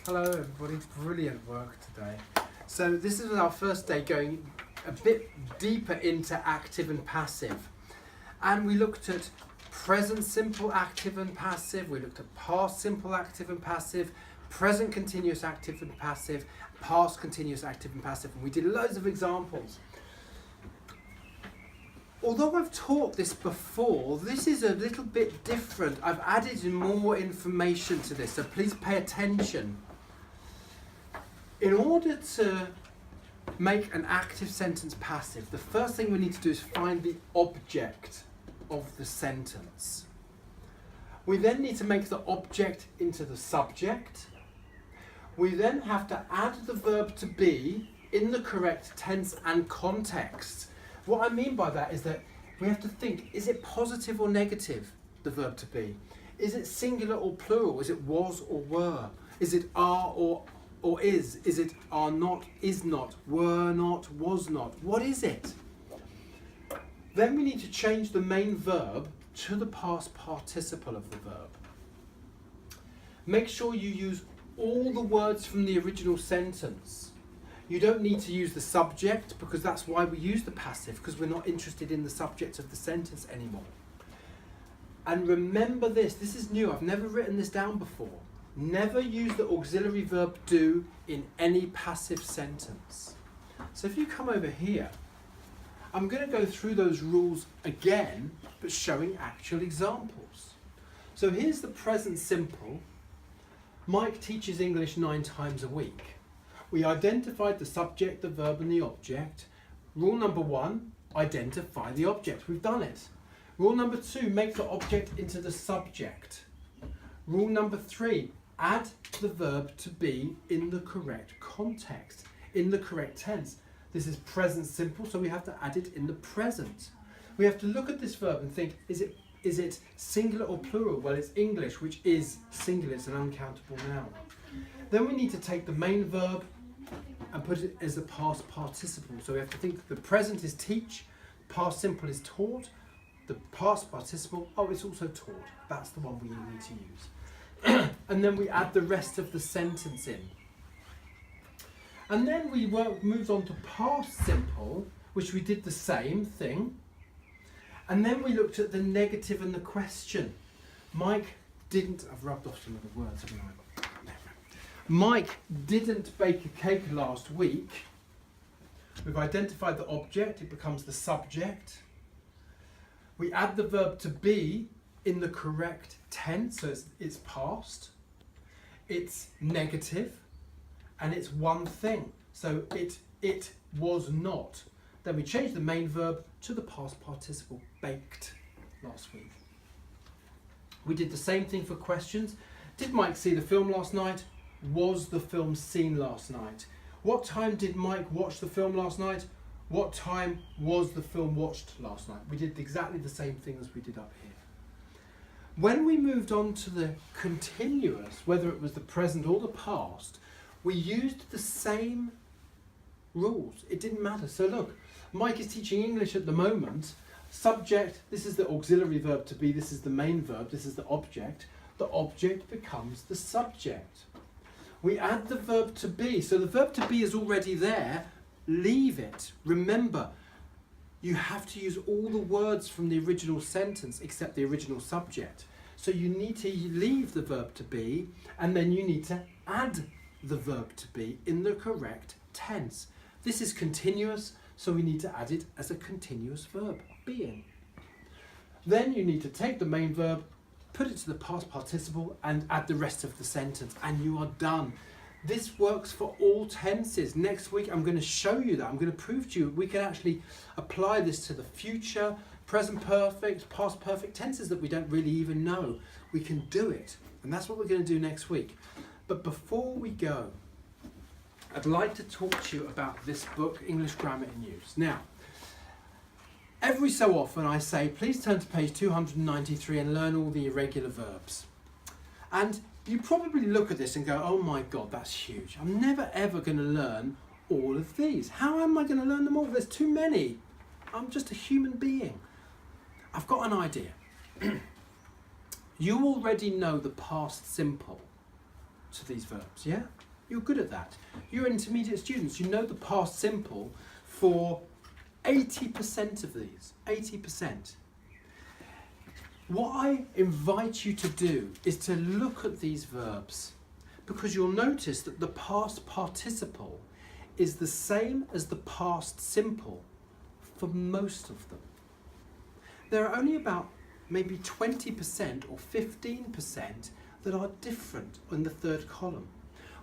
Hello everybody, brilliant work today. So this is our first day going a bit deeper into active and passive. And we looked at present simple active and passive, we looked at past simple active and passive, present continuous active and passive, past continuous active and passive, and we did loads of examples. Although I've taught this before, this is a little bit different. I've added more information to this, so please pay attention. In order to make an active sentence passive, the first thing we need to do is find the object of the sentence. We then need to make the object into the subject. We then have to add the verb to be in the correct tense and context. What I mean by that is that we have to think, is it positive or negative, the verb to be? Is it singular or plural? Is it was or were? Is it are or is? Is it are not, is not, were not, was not? What is it? Then we need to change the main verb to the past participle of the verb. Make sure you use all the words from the original sentence. You don't need to use the subject because that's why we use the passive, because we're not interested in the subject of the sentence anymore. And remember this is new, I've never written this down before. Never use the auxiliary verb do in any passive sentence. So if you come over here, I'm going to go through those rules again, but showing actual examples. So here's the present simple. Mike teaches English 9 times a week. We identified the subject, the verb and the object. Rule number 1, identify the object. We've done it. Rule number 2, make the object into the subject. Rule number 3, add the verb to be in the correct context, in the correct tense. This is present simple, so we have to add it in the present. We have to look at this verb and think, is it singular or plural? Well, it's English, which is singular, it's an uncountable noun. Then we need to take the main verb and put it as the past participle. So we have to think the present is teach, past simple is taught, the past participle, it's also taught. That's the one we need to use. And then we add the rest of the sentence in. And then we moved on to past simple, which we did the same thing. And then we looked at the negative and the question. I've rubbed off some of the words, haven't I? Mike didn't bake a cake last week. We've identified the object, it becomes the subject. We add the verb to be in the correct tense, so it's past. It's negative, and it's one thing. So it was not. Then we change the main verb to the past participle, baked, last week. We did the same thing for questions. Did Mike see the film last night? Was the film seen last night? What time did Mike watch the film last night? What time was the film watched last night? We did exactly the same thing as we did up here. When we moved on to the continuous, whether it was the present or the past, we used the same rules. It didn't matter. So look, Mike is teaching English at the moment. Subject, this is the auxiliary verb to be, this is the main verb, this is the object. The object becomes the subject. We add the verb to be. So the verb to be is already there. Leave it. Remember, you have to use all the words from the original sentence except the original subject. So you need to leave the verb to be, and then you need to add the verb to be in the correct tense. This is continuous, so we need to add it as a continuous verb, being. Then you need to take the main verb, put it to the past participle, and add the rest of the sentence, and you are done. This works for all tenses. Next week I'm going to show you that. I'm going to prove to you we can actually apply this to the future, present perfect, past perfect tenses that we don't really even know. We can do it, and that's what we're going to do next week. But before we go, I'd like to talk to you about this book, English Grammar in Use. Now, every so often I say, please turn to page 293 and learn all the irregular verbs. And you probably look at this and go, oh my God, that's huge. I'm never ever going to learn all of these. How am I going to learn them all? There's too many. I'm just a human being. I've got an idea. You already know the past simple. to these verbs, yeah? You're good at that. You're intermediate students. You know the past simple for 80% of these. 80%. What I invite you to do is to look at these verbs, because you'll notice that the past participle is the same as the past simple for most of them. There are only about maybe 20% or 15% that are different in the third column.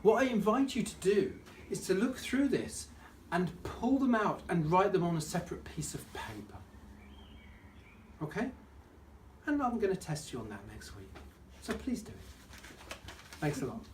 What I invite you to do is to look through this and pull them out and write them on a separate piece of paper. Okay? And I'm going to test you on that next week. So please do it. Thanks a lot.